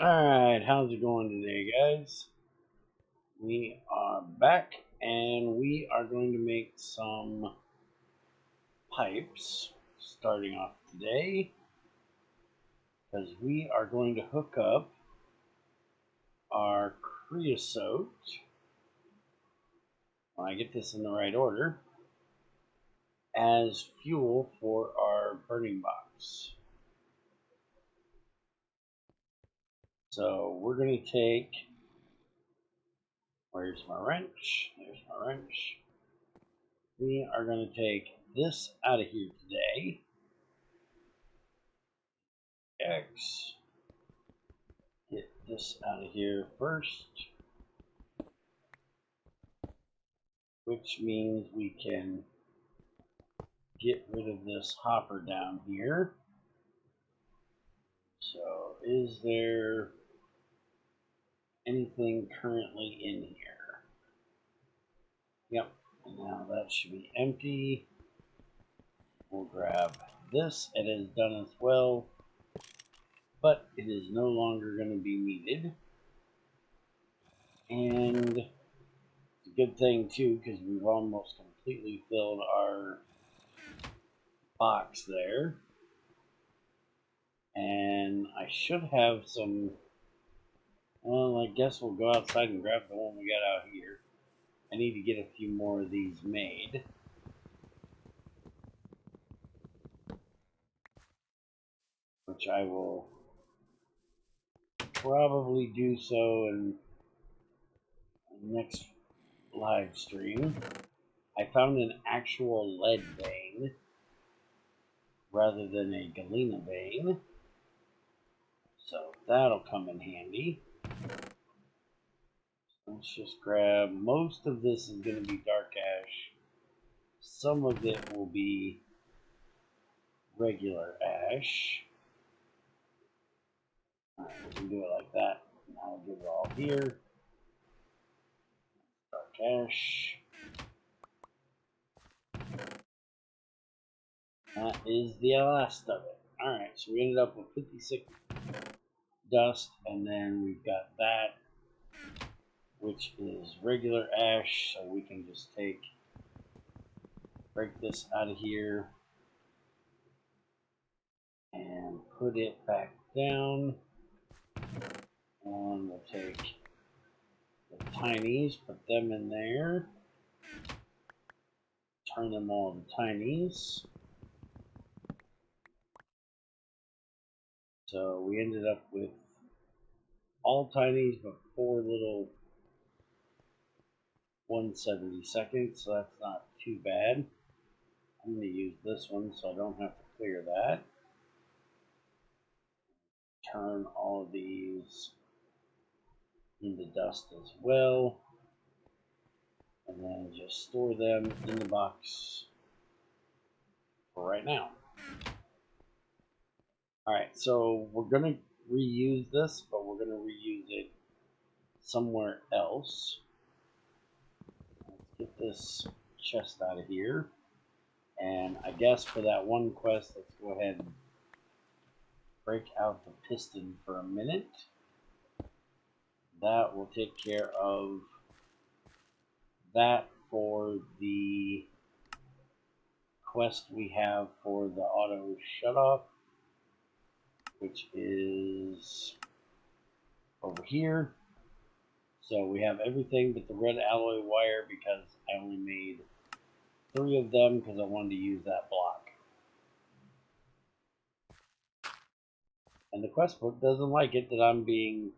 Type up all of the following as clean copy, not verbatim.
Alright, how's it going today, guys? We are back and we are going to make some pipes starting off today because we are going to hook up our creosote, when I get this in the right order, as fuel for our burning box. So we're going to take, where's my wrench? There's my wrench. We are going to take this out of here today. X. Get this out of here first, which means we can get rid of this hopper down here. So is there anything currently in here? Yep, and now that should be empty. We'll grab this. It is done as well, but it is no longer going to be needed. And it's a good thing too, because we've almost completely filled our box there. And I should have some, well, I guess we'll go outside and grab the one we got out here. I need to get a few more of these made. Which I will probably do so in the next live stream. I found an actual lead vein rather than a galena vein. So that'll come in handy. Let's just grab, most of this is going to be dark ash. Some of it will be regular ash. Alright, we can do it like that. Now I'll give it all here. Dark ash. That is the last of it. Alright, so we ended up with 56 dust, and then we've got that, which is regular ash, so we can just break this out of here and put it back down. And we'll take the tinies, put them in there, turn them all to tinies. So we ended up with all tinies but 4 little 1/72, so that's not too bad. I'm going to use this one so I don't have to clear that. Turn all of these into dust as well. And then just store them in the box for right now. Alright, so we're going to reuse this, but we're going to reuse it somewhere else. Let's get this chest out of here. And I guess for that one quest, let's go ahead and break out the piston for a minute. That will take care of that for the quest we have for the auto shutoff, which is over here. So we have everything but the red alloy wire because I only made 3 of them because I wanted to use that block. And the quest book doesn't like it that I'm being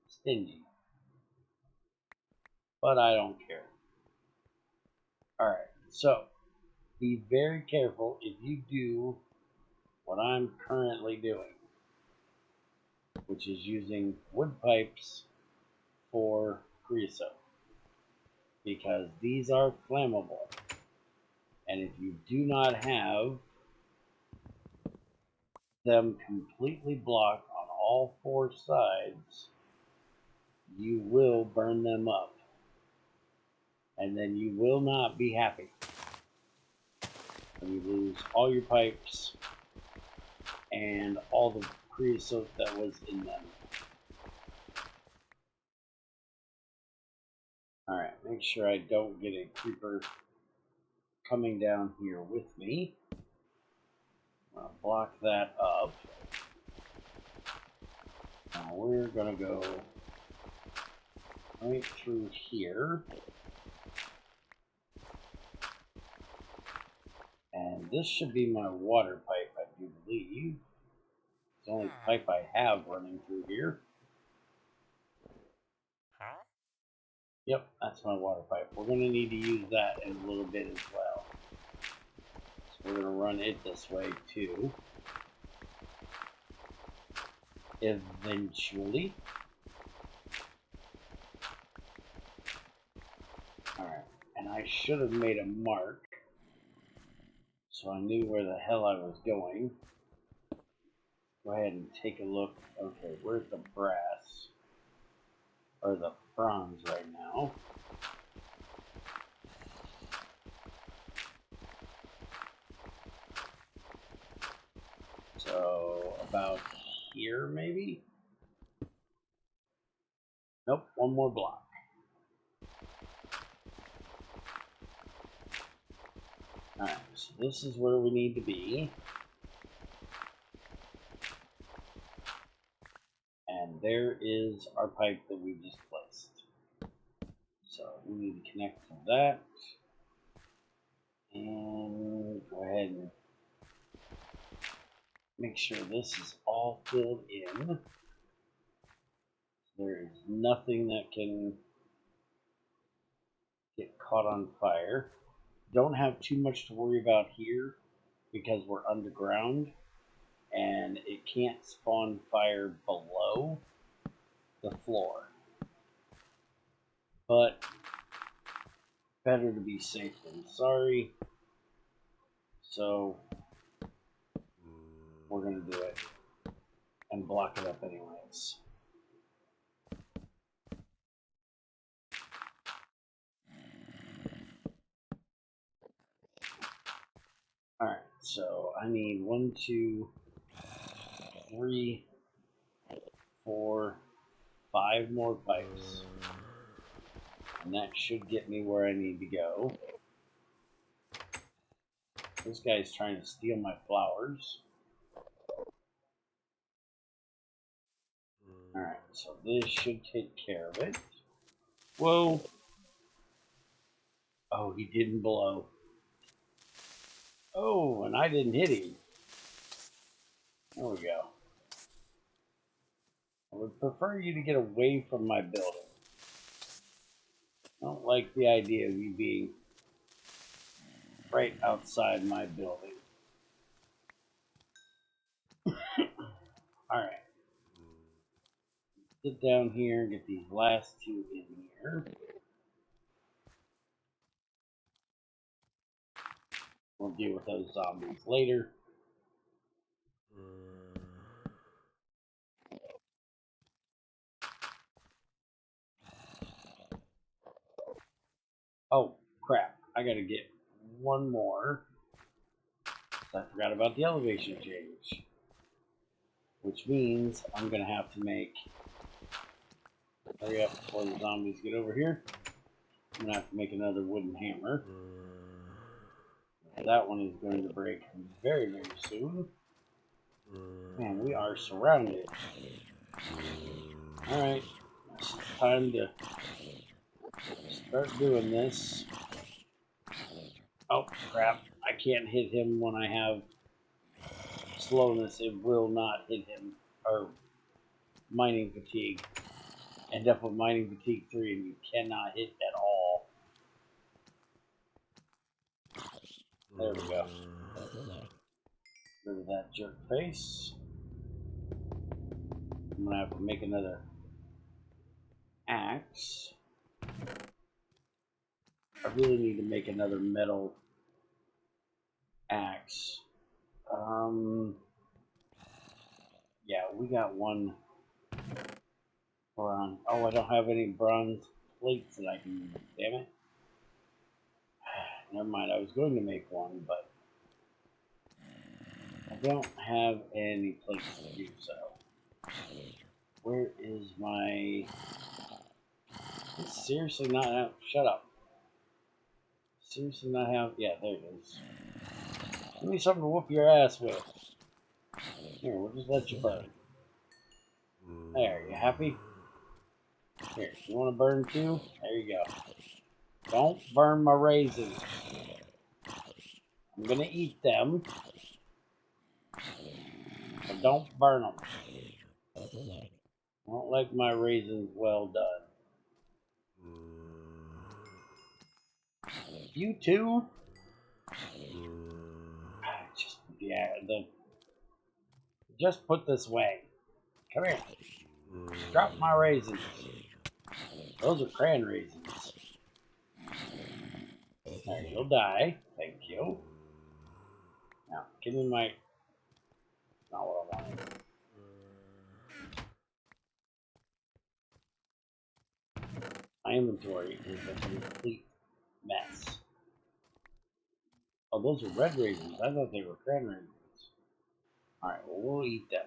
stingy. But I don't care. Alright, so be very careful if you do what I'm currently doing, which is using wood pipes for creosote, because these are flammable, and if you do not have them completely blocked on all 4 sides, you will burn them up, and then you will not be happy when you lose all your pipes and all the creosote that was in them. Alright, make sure I don't get a creeper coming down here with me. I'll block that up. Now we're gonna go right through here. And this should be my water pipe, I do believe. It's the only pipe I have running through here. Yep, that's my water pipe. We're going to need to use that in a little bit as well. So we're going to run it this way too. Eventually. Alright, and I should have made a mark so I knew where the hell I was going. Go ahead and take a look. Okay, where's the brass? Or the bronze right now. So, about here maybe? Nope, one more block. Alright, so this is where we need to be. And there is our pipe that we just placed. So we need to connect to that. And go ahead and make sure this is all filled in. There is nothing that can get caught on fire. Don't have too much to worry about here because we're underground and it can't spawn fire below the floor. But better to be safe than sorry. So we're going to do it and block it up anyways. Alright, so I need 1, 2, 3, 4, 5 more pipes. And that should get me where I need to go. This guy's trying to steal my flowers. Alright, so this should take care of it. Whoa! Oh, he didn't blow. Oh, and I didn't hit him. There we go. I would prefer you to get away from my building. I don't like the idea of you being right outside my building. Alright. Get down here and get these last 2 in here. We'll deal with those zombies later. Oh, crap. I gotta get one more. I forgot about the elevation change. Which means I'm gonna have to make... Hurry up before the zombies get over here. I'm gonna have to make another wooden hammer. That one is going to break very, very soon. Man, we are surrounded. Alright, it's time to start doing this. Oh, crap. I can't hit him when I have slowness. It will not hit him. Or mining fatigue. End up with mining fatigue 3 and you cannot hit at all. There we go. Rid of that jerk face. I'm gonna have to make another axe. I really need to make another metal axe. Yeah, we got one bronze. Oh, I don't have any bronze plates that I can use. Damn it. Never mind, I was going to make one, but I don't have any plates to do so. Where is my... It's seriously not have. Shut up. Seriously not have. Yeah, there it is. Give me something to whoop your ass with. Here, we'll just let you burn. There, you happy? Here, you want to burn too? There you go. Don't burn my raisins. I'm gonna eat them, but don't burn them. I don't like my raisins well done. You too? Just put this way. Come here. Drop my raisins. Those are cran raisins. There, you'll die. Thank you. Now, give me my... Not what I wanted. My inventory is a complete mess. Oh, those are red raisins. I thought they were cran raisins. Alright, well, we'll eat them.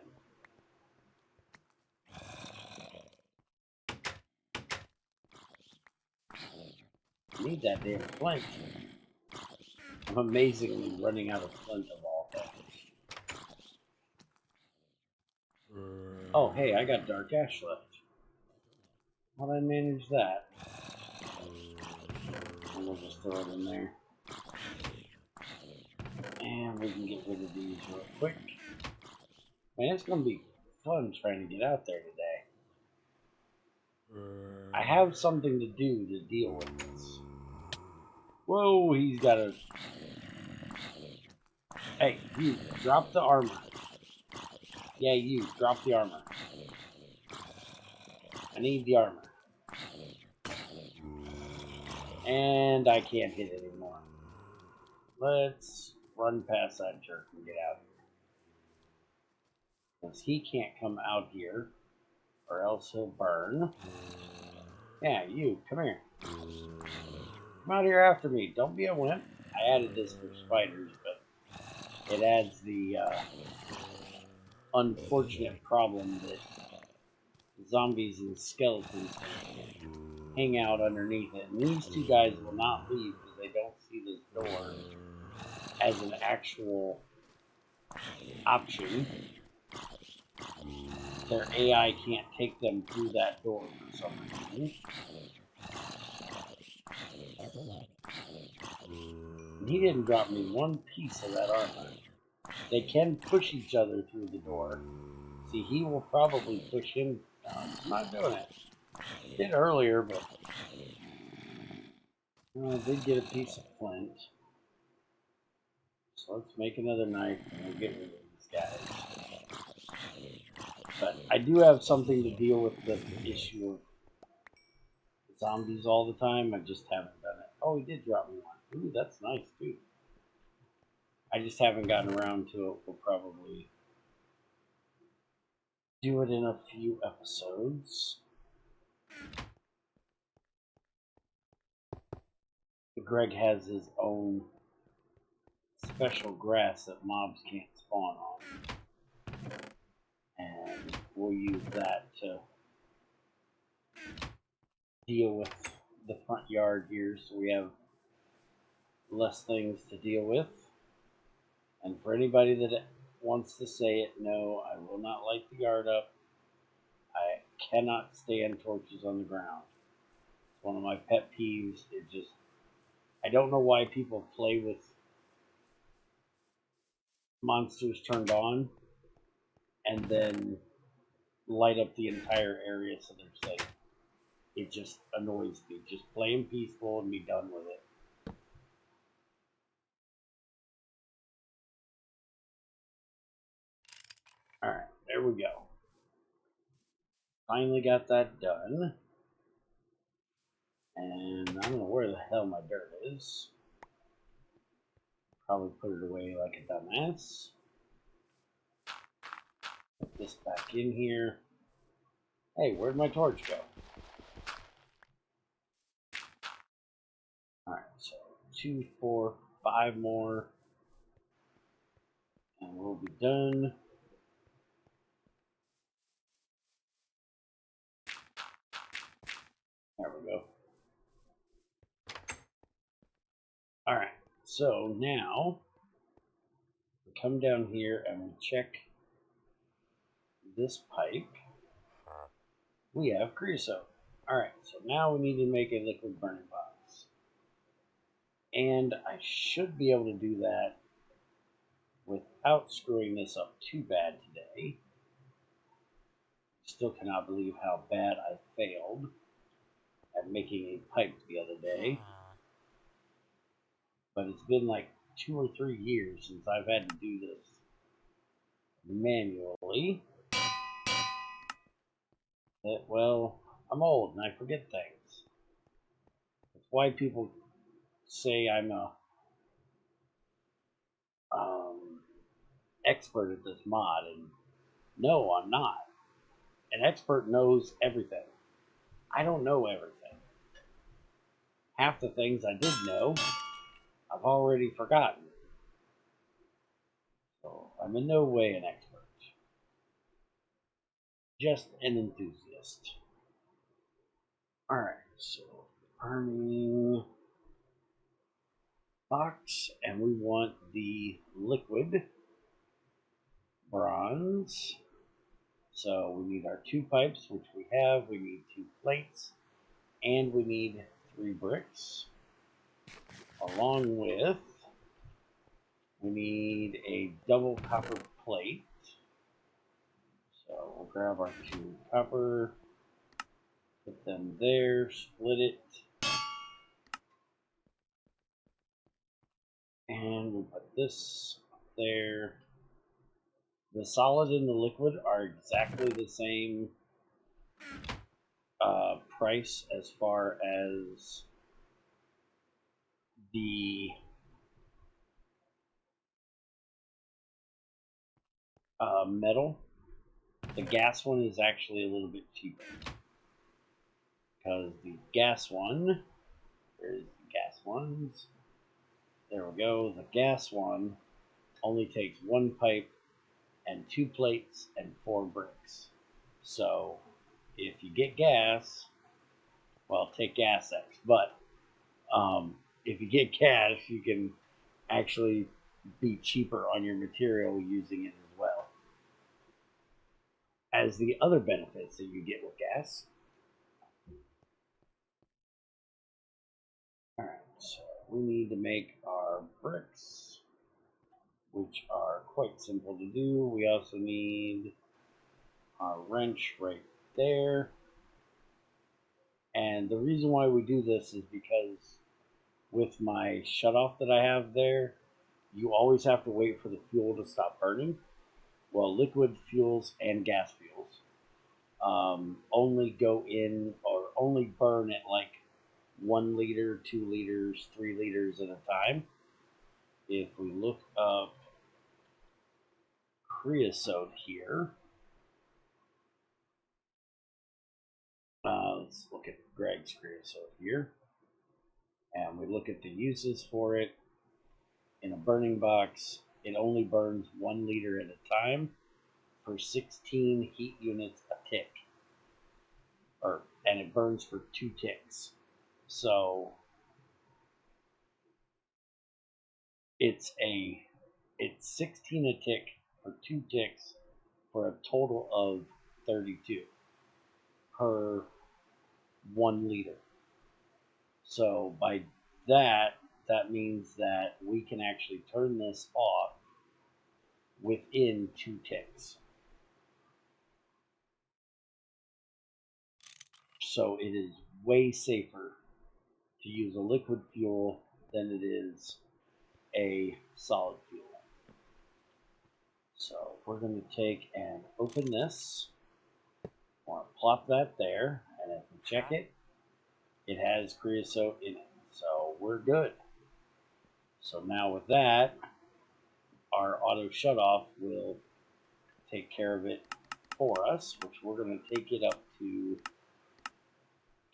I need that damn flint. I'm amazingly running out of flint of all things. Oh, hey, I got dark ash left. How'd I manage that? And we'll just throw it in there. And we can get rid of these real quick. Man, it's gonna be fun trying to get out there today. I have something to do to deal with this. Whoa, he's got a... Hey, you, drop the armor. Yeah, you, drop the armor. I need the armor. And I can't hit anymore. Let's run past that jerk and get out of here. Because he can't come out here, or else he'll burn. Yeah, you, come here. Come out here after me. Don't be a wimp. I added this for spiders, but it adds the unfortunate problem that zombies and skeletons hang out underneath it. And these two guys will not leave because they don't see this door as an actual option. Their AI can't take them through that door for some reason. And he didn't drop me one piece of that armor. They can push each other through the door. See, he will probably push him. No, he's not doing it. He did earlier, but I did get a piece of flint. So let's make another knife and we'll get rid of these guys. But I do have something to deal with the issue of zombies all the time. I just haven't done it. Oh, he did drop me one. Ooh, that's nice too. I just haven't gotten around to it. We'll probably do it in a few episodes. Greg has his own special grass that mobs can't spawn on. And we'll use that to deal with the front yard here so we have less things to deal with. And for anybody that wants to say it, no, I will not light the yard up. I cannot stand torches on the ground. It's one of my pet peeves. I don't know why people play with monsters turned on and then light up the entire area so they're safe. It just annoys me. Just play them peaceful and be done with it. Alright, there we go. Finally got that done. And I don't know where the hell my dirt is. Probably put it away like a dumbass. Put this back in here. Hey, where'd my torch go? Alright, so 2, 4, 5 more. And we'll be done. There we go. Alright, so now we come down here and we check this pipe. We have creosote. Alright, so now we need to make a liquid burning box. And I should be able to do that without screwing this up too bad today. Still cannot believe how bad I failed at making a pipe the other day. But it's been like 2 or 3 years since I've had to do this manually. Well, I'm old and I forget things. That's why people say I'm a expert at this mod, and no, I'm not. An expert knows everything. I don't know everything. Half the things I did know, I've already forgotten. So I'm in no way an expert. Just an enthusiast. Alright, so burning box, and we want the liquid bronze. So we need our 2 pipes, which we have. We need 2 plates, and we need 3 bricks. Along with, we need a double copper plate. So we'll grab our 2 copper, put them there, split it, and we'll put this up there. The solid and the liquid are exactly the same price as far as the metal. The gas one is actually a little bit cheaper because the gas one, there's the gas ones, there we go, the gas one only takes 1 pipe and 2 plates and 4 bricks. So if you get gas, well, take gas X, but if you get gas, you can actually be cheaper on your material using it as well as the other benefits that you get with gas. Alright, so we need to make our bricks, which are quite simple to do. We also need our wrench right there. And the reason why we do this is because with my shutoff that I have there, you always have to wait for the fuel to stop burning. Well, liquid fuels and gas fuels only go in or only burn at like 1 liter, 2 liters, 3 liters at a time. If we look up creosote here, let's look at Greg's creosote here, and we look at the uses for it. In a burning box, it only burns 1 liter at a time for 16 heat units a tick, and it burns for 2 ticks. So it's 16 a tick for 2 ticks for a total of 32 per 1 liter. So by that means that we can actually turn this off within 2 ticks. So it is way safer to use a liquid fuel than it is a solid fuel. So we're going to take and open this. I want to plop that there, and if we check it, it has creosote in it. So we're good. So now with that, our auto shutoff will take care of it for us, which we're going to take it up to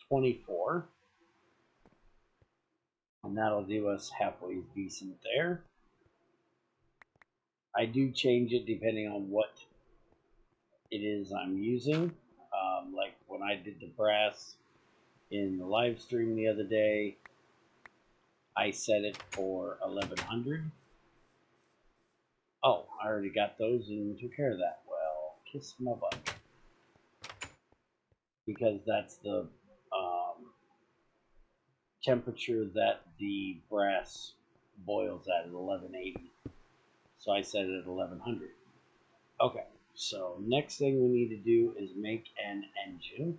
24. And that'll do us halfway decent there. I do change it depending on what it is I'm using. Like when I did the brass, in the live stream the other day, I set it for 1100. Oh, I already got those and took care of that. Well, kiss my butt. Because that's the temperature that the brass boils at 1180. So I set it at 1100. Okay, so next thing we need to do is make an engine.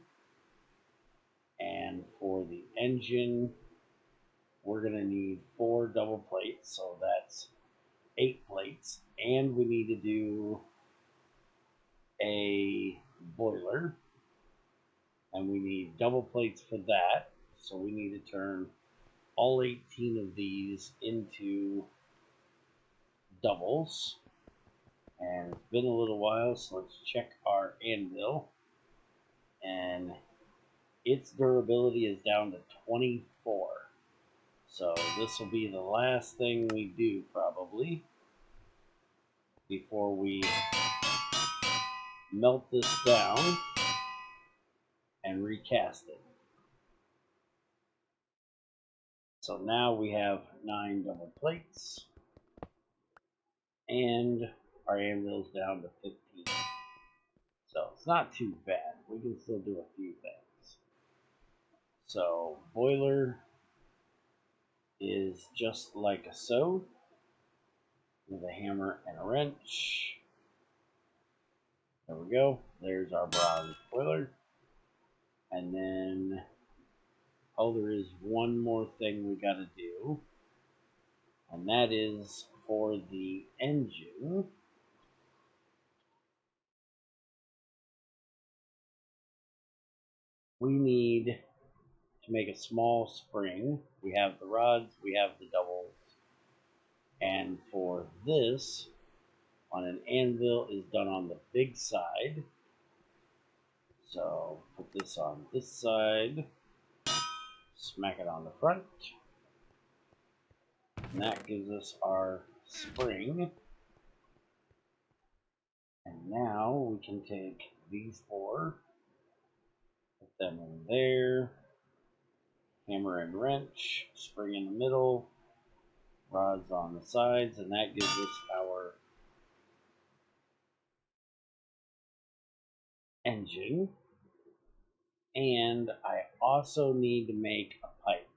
And for the engine, we're going to need 4 double plates, so that's 8 plates. And we need to do a boiler, and we need double plates for that. So we need to turn all 18 of these into doubles. And it's been a little while, so let's check our anvil. And its durability is down to 24. So this will be the last thing we do probably before we melt this down and recast it. So now we have 9 double plates and our anvil's down to 15. So it's not too bad. We can still do a few things. So boiler is just like a so, with a hammer and a wrench. There we go. There's our bronze boiler. And then, oh, there is one more thing we got to do. And that is for the engine. We need to make a small spring. We have the rods, we have the doubles. And for this, on an anvil is done on the big side. So put this on this side, smack it on the front, and that gives us our spring. And now we can take these 4, put them in there, hammer and wrench, spring in the middle, rods on the sides, and that gives us our engine. And I also need to make a pipe.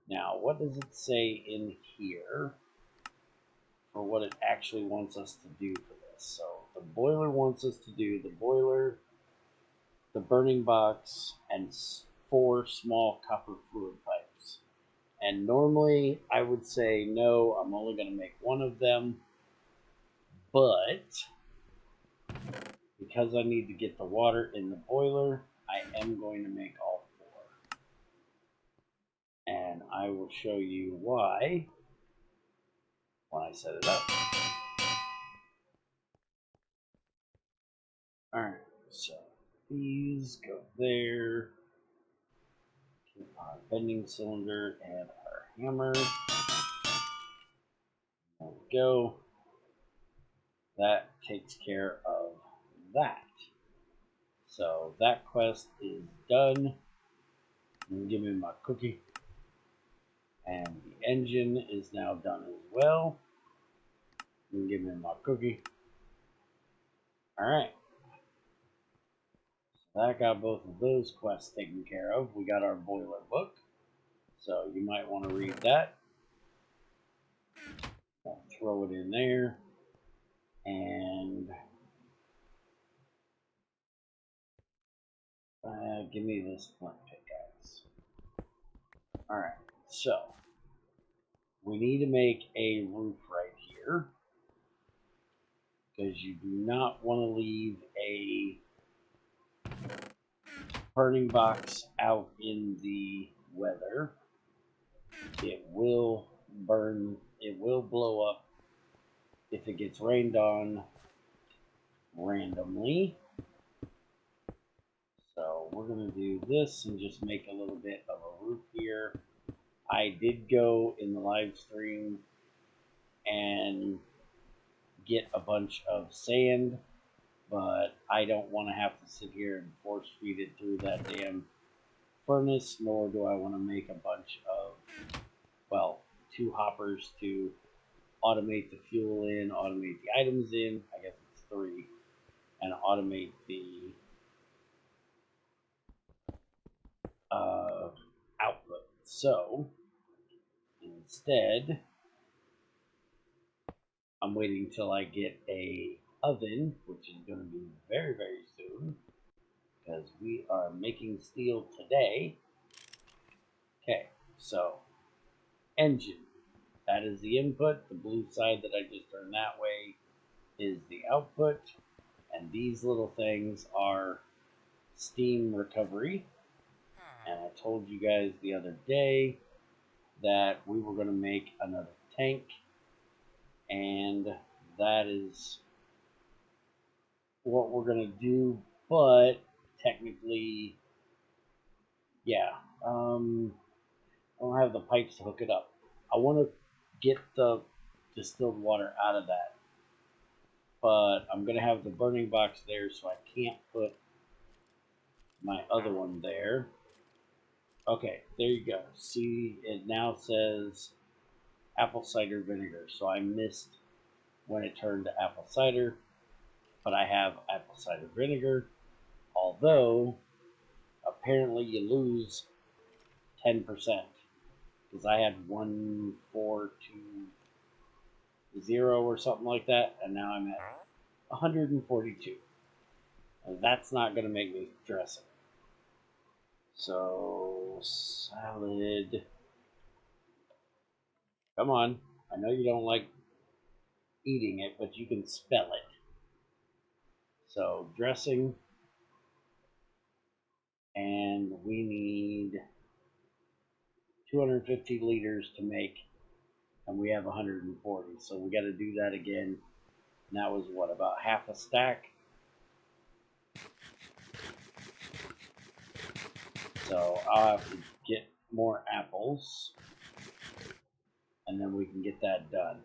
Now, what does it say in here for what it actually wants us to do for this? So the boiler wants us to do the boiler, the burning box, and 4 small copper fluid pipes. And normally I would say no, I'm only going to make 1 of them, but because I need to get the water in the boiler, I am going to make all 4. And I will show you why when I set it up. Alright, so these go there. Keep our bending cylinder and our hammer. There we go. That takes care of that. So that quest is done. Give me my cookie. And the engine is now done as well. Give me my cookie. Alright. So that got both of those quests taken care of. We got our boiler book. So you might want to read that. I'll throw it in there. And give me this flint pickaxe. Alright, so we need to make a roof right here, because you do not want to leave a burning box out in the weather. It will burn, it will blow up if it gets rained on randomly. So we're going to do this and just make a little bit of a roof here. I did go in the live stream and get a bunch of sand, but I don't want to have to sit here and force feed it through that damn furnace, nor do I want to make a bunch of, well, 2 hoppers to automate the fuel in, automate the items in. I guess it's 3, and automate the output. So instead, I'm waiting till I get a oven, which is going to be very, very soon, because we are making steel today. Okay, so engine. That is the input. The blue side that I just turned that way is the output. And these little things are steam recovery. And I told you guys the other day that we were going to make another tank. And that is what we're going to do. But technically, yeah, I don't have the pipes to hook it up. I want to get the distilled water out of that. But I'm going to have the burning box there, so I can't put my other one there. Okay, there you go. See, it now says apple cider vinegar. So I missed when it turned to apple cider, but I have apple cider vinegar. Although, apparently you lose 10%, because I had 1420 or something like that, and now I'm at 142. And that's not going to make me dressing. So, salad. Come on. I know you don't like eating it, but you can spell it. So, dressing. And we need 250 liters to make, and we have 140. So, we got to do that again. And that was what, about half a stack? So, I'll have to get more apples, and then we can get that done.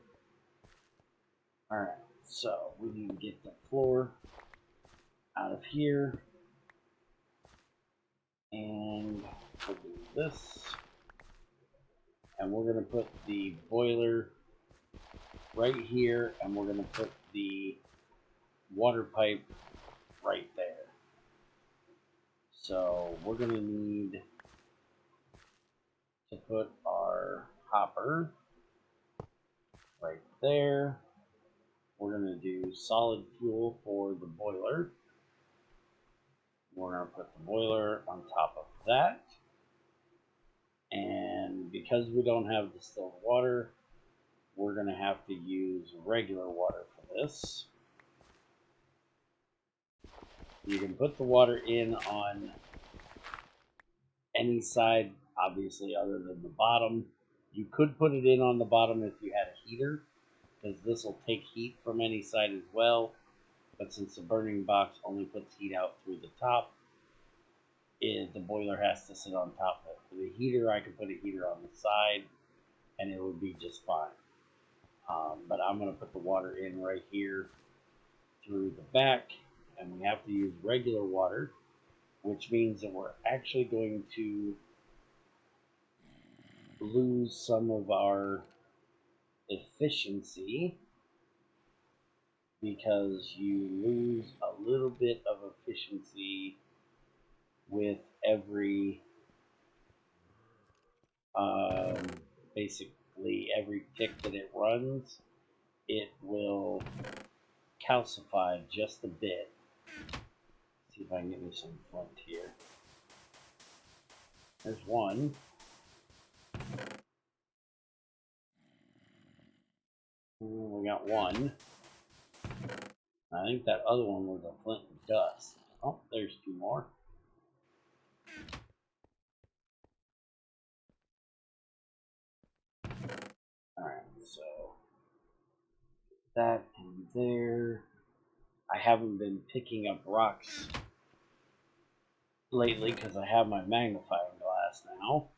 Alright, so we need to get the floor out of here, and we'll do this, and we're going to put the boiler right here, and we're going to put the water pipe right there. So we're going to need to put our hopper right there. We're going to do solid fuel for the boiler. We're going to put the boiler on top of that. And because we don't have distilled water, we're going to have to use regular water for this. You can put the water in on any side, obviously, other than the bottom. You could put it in on the bottom if you had a heater, because this will take heat from any side as well. But since the burning box only puts heat out through the top, the boiler has to sit on top of it. For the heater, I could put a heater on the side, and it would be just fine. But I'm going to put the water in right here through the back, and we have to use regular water, which means that we're actually going to lose some of our efficiency, because you lose a little bit of efficiency with every basically every tick that it runs. It will calcify just a bit. Let's see if I can get me some flint here. There's one. We got one. I think that other one was a flint and dust. Oh, there's 2 more. Alright, so that in there. I haven't been picking up rocks lately because I have my magnifying glass now.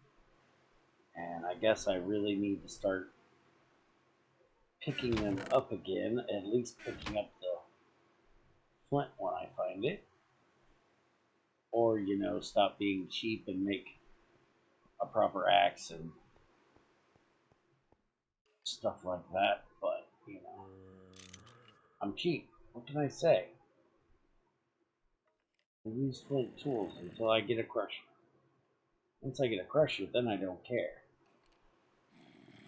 And I guess I really need to start picking them up again, at least picking up the flint when I find it. or, you know, stop being cheap and make a proper axe and stuff like that. But, you know, I'm cheap. What can I say? I use flint tools until I get a crusher. Once I get a crusher, then I don't care.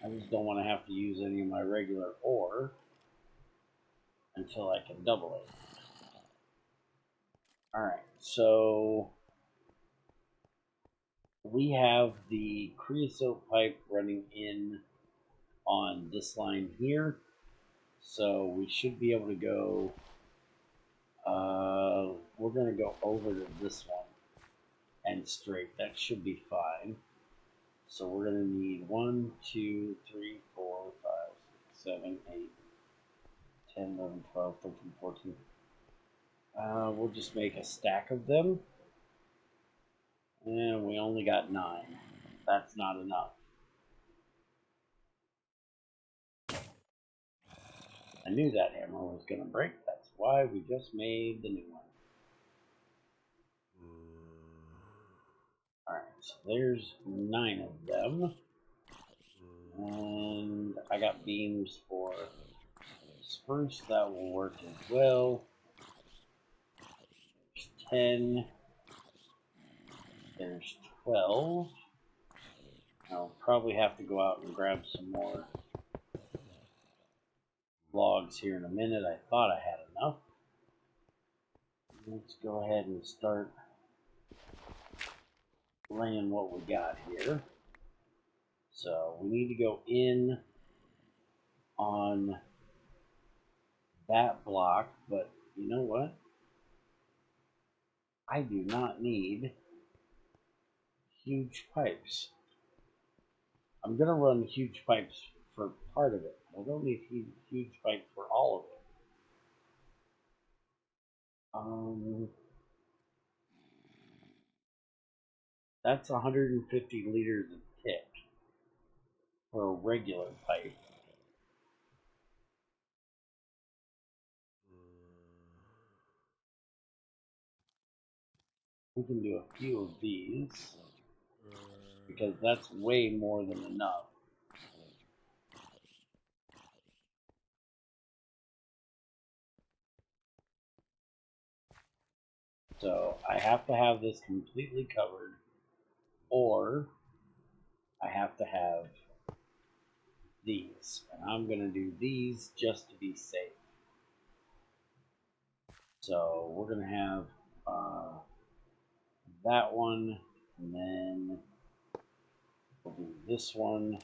I just don't want to have to use any of my regular ore until I can double it. Alright, so we have the creosote pipe running in on this line here. So we should be able to go, we're going to go over to this one and straight. That should be fine. So we're going to need 1, 2, 3, 4, 5, 6, 7, 8, 10, 11, 12, 13, 14. We'll just make a stack of them. And we only got 9. That's not enough. I knew that hammer was going to break. That's why we just made the new one. Alright, so there's 9 of them. And I got beams for spruce. That will work as well. There's 10. There's 12. I'll probably have to go out and grab some more logs here in a minute. I thought I had enough. Let's go ahead and start laying what we got here. So we need to go in on that block, but you know what? I do not need huge pipes. I'm going to run huge pipes for part of it. I don't need huge pipes for all of it. That's 150 liters of tick for a regular pipe. We can do a few of these because that's way more than enough. So I have to have this completely covered, or I have to have these. And I'm going to do these just to be safe. So we're going to have that one, and then we'll do this one,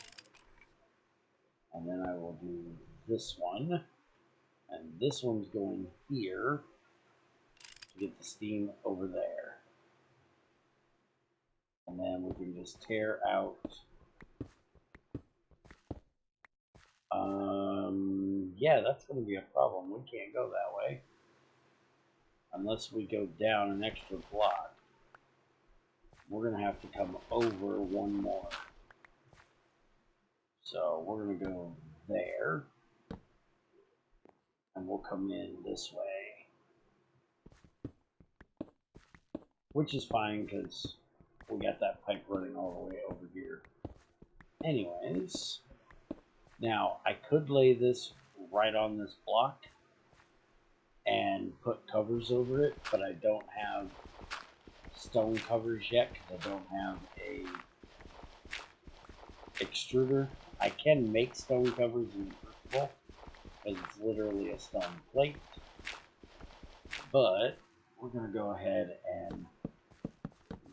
and then I will do this one, and this one's going here to get the steam over there. And then we can just tear out. Yeah, that's going to be a problem. We can't go that way unless we go down an extra block. We're going to have to come over one more. So we're going to go there, and we'll come in this way, which is fine because we got that pipe running all the way over here. Anyways, now I could lay this right on this block and put covers over it, but I don't have stone covers yet because I don't have a extruder. I can make stone covers in the Crucible because it's literally a stone plate, but we're going to go ahead and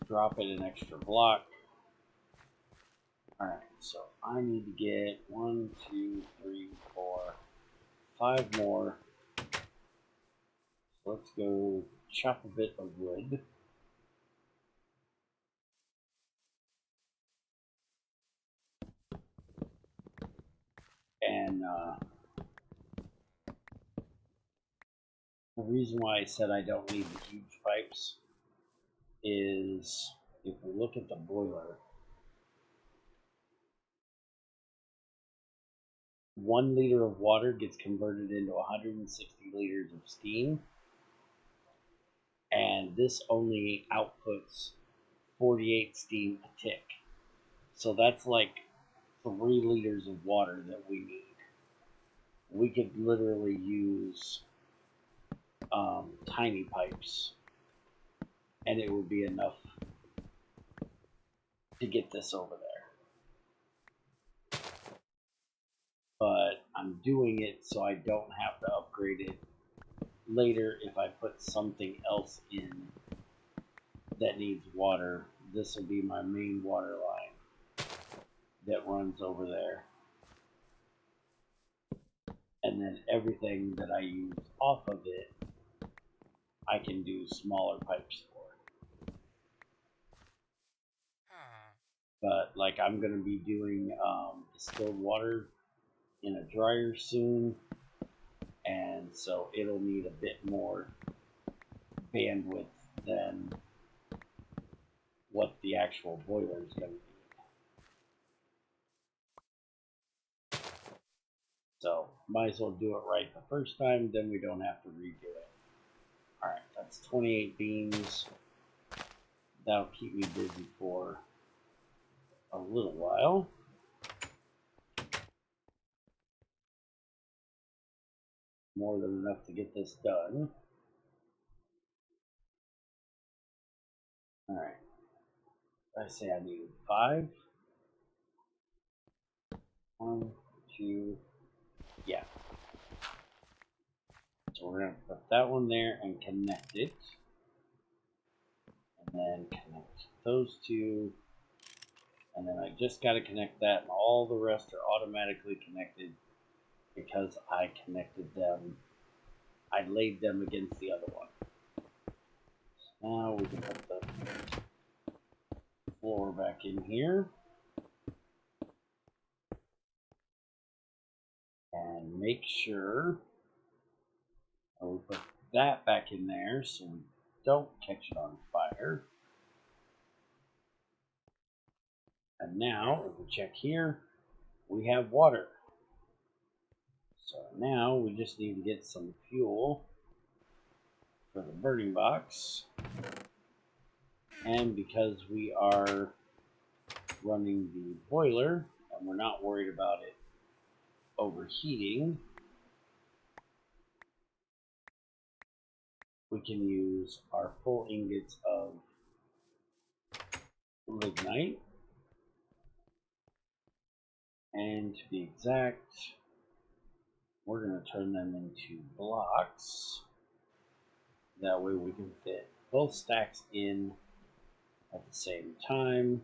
drop it an extra block. Alright, so I need to get 1, 2, 3, 4, 5 more. So let's go chop a bit of wood. And the reason why I said I don't need the huge pipes is if we look at the boiler, 1 liter of water gets converted into 160 liters of steam. and this only outputs 48 steam a tick. So that's like 3 liters of water that we need. We could literally use tiny pipes, and it would be enough to get this over there. But I'm doing it so I don't have to upgrade it later if I put something else in that needs water. This will be my main water line that runs over there. And then everything that I use off of it, I can do smaller pipes for. But like I'm going to be doing distilled water in a dryer soon, and so it'll need a bit more bandwidth than what the actual boiler is going to be. So might as well do it right the first time, then we don't have to redo it. Alright, that's 28 beans. That'll keep me busy for a little while. More than enough to get this done. Alright. I say I need 5. 1, 2, yeah. So we're going to put that one there and connect it. And then connect those two. And then I just got to connect that, and all the rest are automatically connected because I connected them. I laid them against the other one. So now we can put the floor back in here. And make sure we put that back in there so we don't catch it on fire. And now, if we check here, we have water. So now we just need to get some fuel for the burning box. And because we are running the boiler and we're not worried about it overheating, we can use our full ingots of lignite. And to be exact, we're going to turn them into blocks. That way we can fit both stacks in at the same time.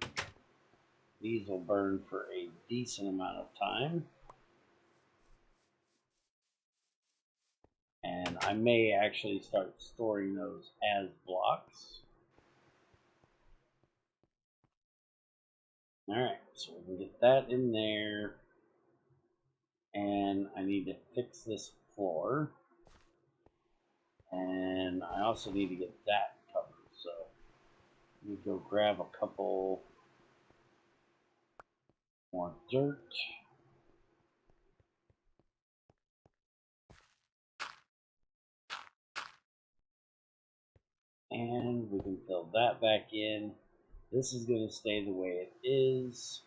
These will burn for a decent amount of time. And I may actually start storing those as blocks. Alright, so we can get that in there. And I need to fix this floor. And I also need to get that covered. So let me go grab a couple more dirt. And we can fill that back in. This is going to stay the way it is.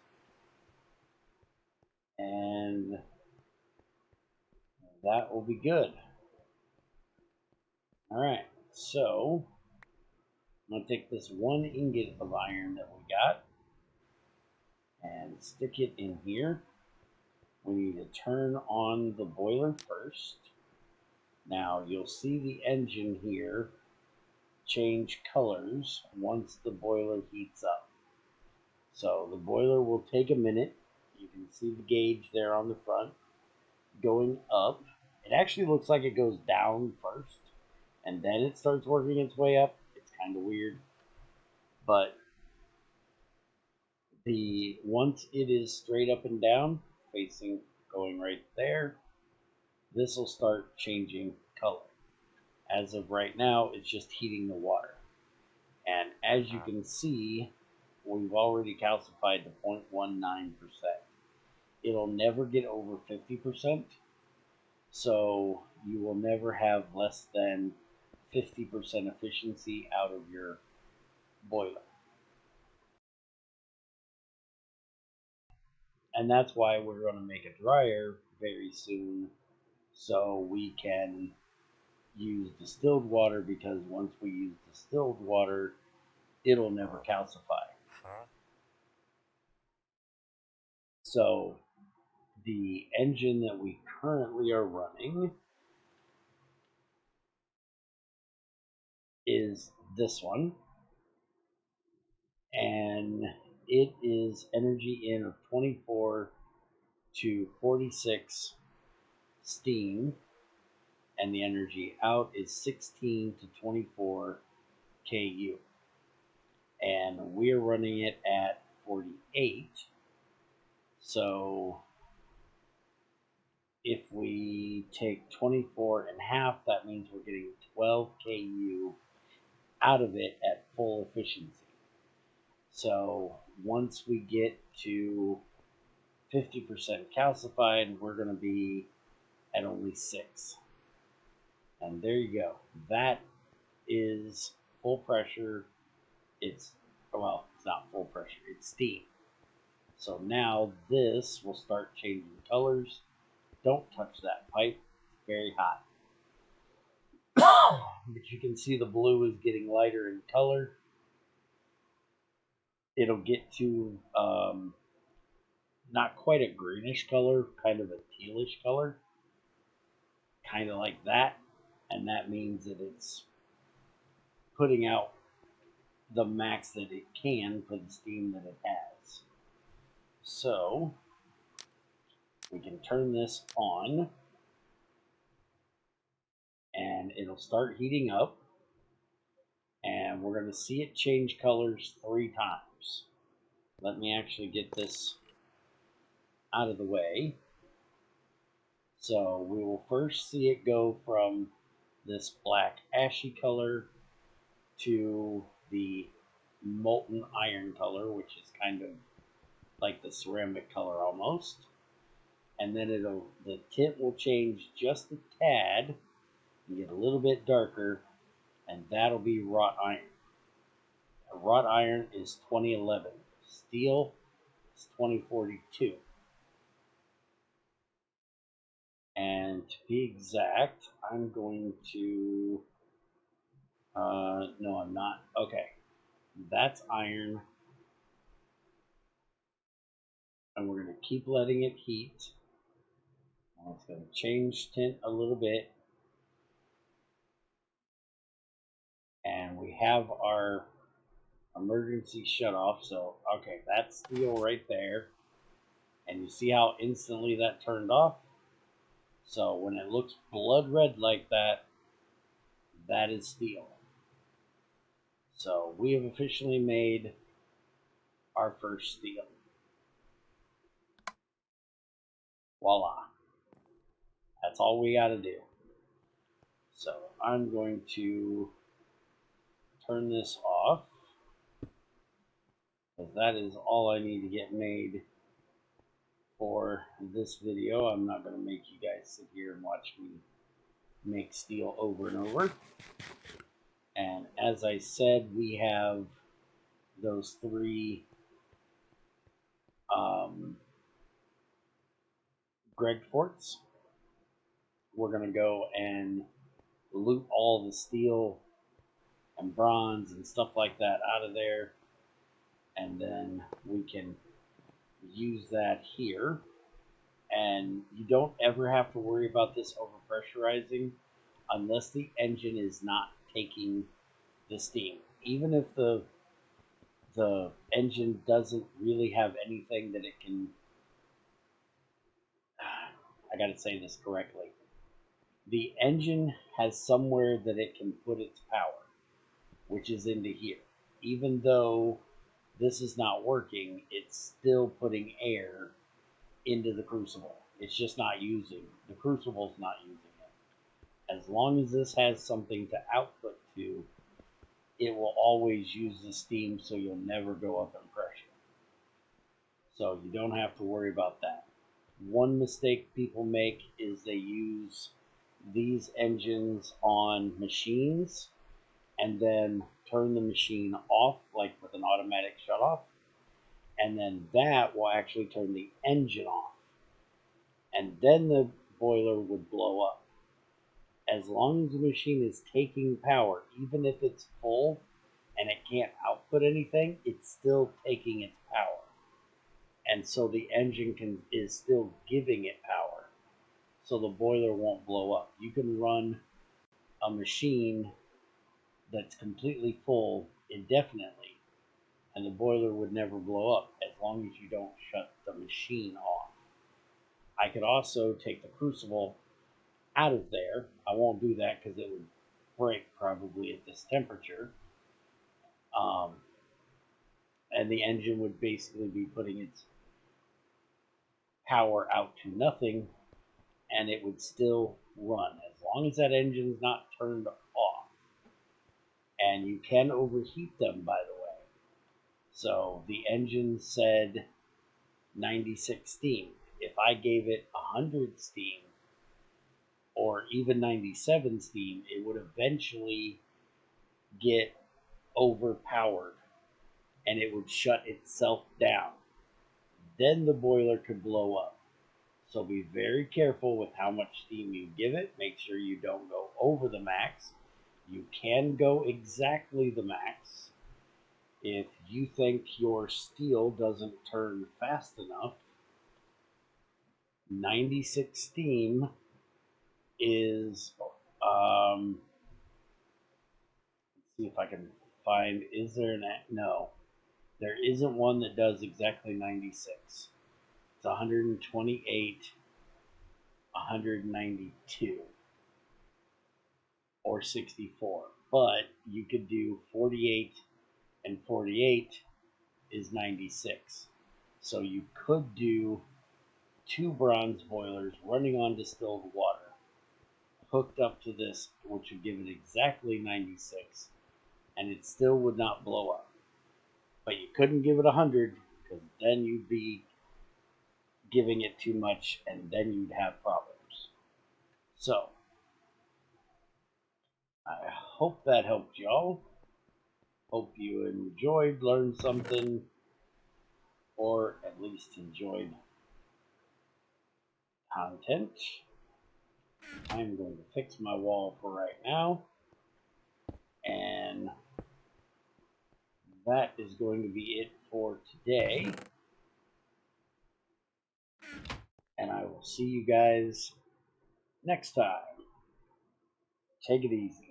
And that will be good. Alright, so I'm going to take this 1 ingot of iron that we got and stick it in here. We need to turn on the boiler first. Now you'll see the engine here change colors once the boiler heats up. So the boiler will take a minute. You can see the gauge there on the front going up. It actually looks like it goes down first and then it starts working its way up. It's kind of weird, but once it is straight up and down facing going right there, this will start changing color. As of right now, it's just heating the water. And as you can see, we've already calcified to 0.19%. It'll never get over 50%. So you will never have less than 50% efficiency out of your boiler. And that's why we're going to make a dryer very soon, so we can use distilled water, because once we use distilled water, it'll never calcify. So the engine that we currently are running is this one, and it is energy in of 24 to 46 steam, and the energy out is 16 to 24 KU. And we're running it at 48. So if we take 24 and a half, that means we're getting 12 KU out of it at full efficiency. So once we get to 50% calcified, we're going to be at only 6. And there you go. That is full pressure. It's not full pressure, it's steam. So now this will start changing colors. Don't touch that pipe, it's very hot. But you can see the blue is getting lighter in color. It'll get to not quite a greenish color, kind of a tealish color, kind of like that. And that means that it's putting out the max that it can for the steam that it has. So we can turn this on and it'll start heating up, and we're going to see it change colors 3 times. Let me actually get this out of the way. So we will first see it go from this black ashy color to the molten iron color, which is kind of like the ceramic color almost. And then the tint will change just a tad and get a little bit darker, and that'll be wrought iron. Wrought iron is 2011. Steel is 2042. And to be exact, I'm going to, no, I'm not. Okay, that's iron. And we're going to keep letting it heat. And it's going to change tint a little bit. And we have our emergency shut off. So, okay, that's steel right there. And you see how instantly that turned off? So when it looks blood red like that, that is steel. So we have officially made our first steel. Voila. That's all we got to do. So I'm going to turn this off, because that is all I need to get made for this video. I'm not going to make you guys sit here and watch me make steel over and over. And as I said, we have those 3 Greg forts. We're going to go and loot all the steel and bronze and stuff like that out of there, and then we can use that here. And you don't ever have to worry about this overpressurizing unless the engine is not taking the steam. Even if the engine doesn't really have anything that it can, I gotta say this correctly, the engine has somewhere that it can put its power, which is into here. Even though this is not working, it's still putting air into the crucible. It's just not using, the crucible's not using it. As long as this has something to output to, it will always use the steam, so you'll never go up in pressure. So you don't have to worry about that. One mistake people make is they use these engines on machines and then turn the machine off, like with an automatic shut off, and then that will actually turn the engine off, and then the boiler would blow up. As long as the machine is taking power, even if it's full and it can't output anything, it's still taking its power. And so the engine is still giving it power. So the boiler won't blow up. You can run a machine that's completely full indefinitely, and the boiler would never blow up as long as you don't shut the machine off. I could also take the crucible out of there. I won't do that because it would break probably at this temperature. And the engine would basically be putting its power out to nothing, and it would still run as long as that engine's not turned off. And you can overheat them, by the way. So the engine said 96 steam. If I gave it 100 steam or even 97 steam, it would eventually get overpowered and it would shut itself down. Then the boiler could blow up. So be very careful with how much steam you give it. Make sure you don't go over the max. You can go exactly the max. If you think your steel doesn't turn fast enough, 96 steam is, let's see if I can find, is there no, there isn't one that does exactly 96. It's 128, 192, or 64. But you could do 48, and 48 is 96. So you could do 2 bronze boilers running on distilled water hooked up to this, which would give it exactly 96, and it still would not blow up. But you couldn't give it 100 because then you'd be giving it too much and then you'd have problems. So I hope that helped y'all. Hope you enjoyed, learned something, or at least enjoyed content. I'm going to fix my wall for right now, and that is going to be it for today. And I will see you guys next time. Take it easy.